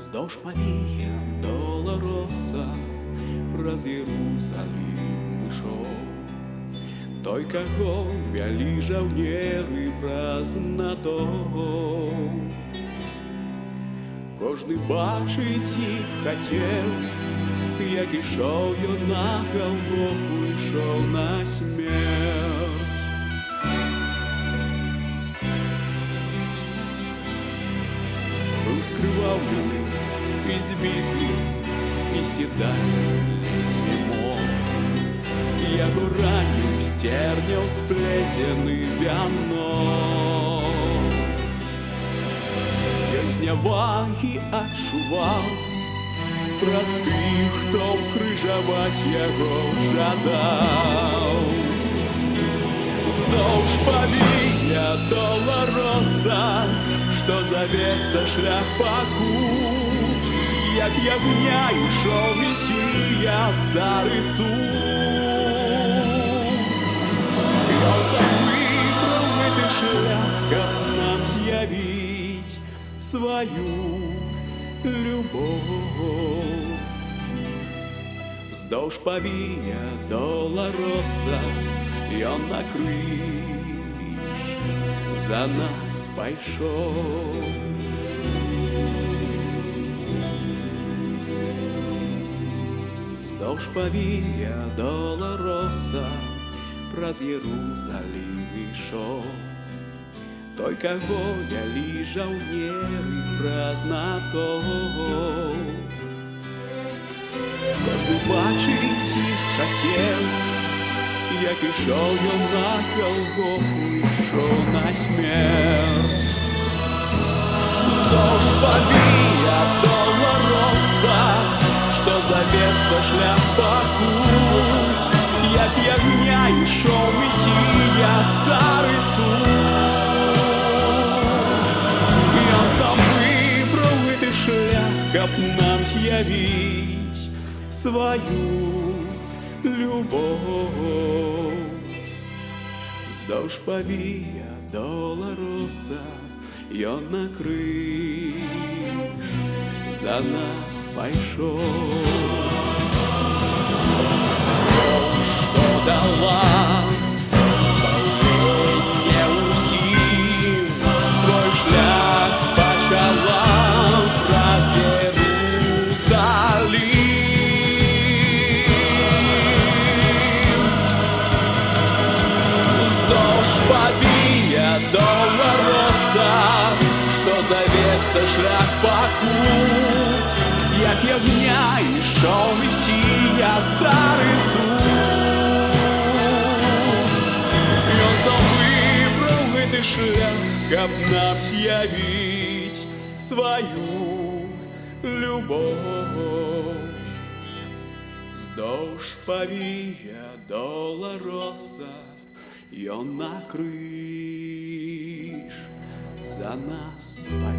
Вздовж павія Долороса праз Єрусалім ішов той, каго вялі жаўнеры праз натоўп. Кожны бачыць іх хацеў, як ішоў ён на Галгофу, ішоў на смерць. Быў скрываўлены і збіты, і сцірдалі ледзь не мог. Яго раніў сцерняў сплецены вянок. Ён знявагі адчуваў праз тых, хто крыжаваць яго жадаў. Уздоўж павія Долороса, што завецца шлях пакут, як ягня ішоў Месія, цар Ісус. Ён сам выбраў гэты шлях, каб нам з'явіць сваю любоў. Вздоўж павія Долороса ён на крыж за нас пайшоў. Вздоўж павія Долороса праз Єрусалім ішоў той, каго вялі жаўнеры праз натоўп. Кожны бачыць іх хацеў, як ішоў ён на Галгофу, ішоў на смерць. Вздоўж павія Долороса, што завецца шлях пакут, як ягня ішоў Месія, цар Ісус. Ён сам выбраў гэты шлях, каб нам з'явіць сваю любоў. Вздоўж павія Долороса ён на крыж за нас пайшоў. Што дала збаўленне ўсім, свой шлях пачала праз Єрусалім. Вздоўж павія Долороса, што завецца шлях пакут, як ягня ішоў Месія, цар Ісус. Ён сам выбраў гэты шлях, каб нам з'явіць сваю любоў. Вздоўж павія Долороса ён на крыж за нас пайшоў.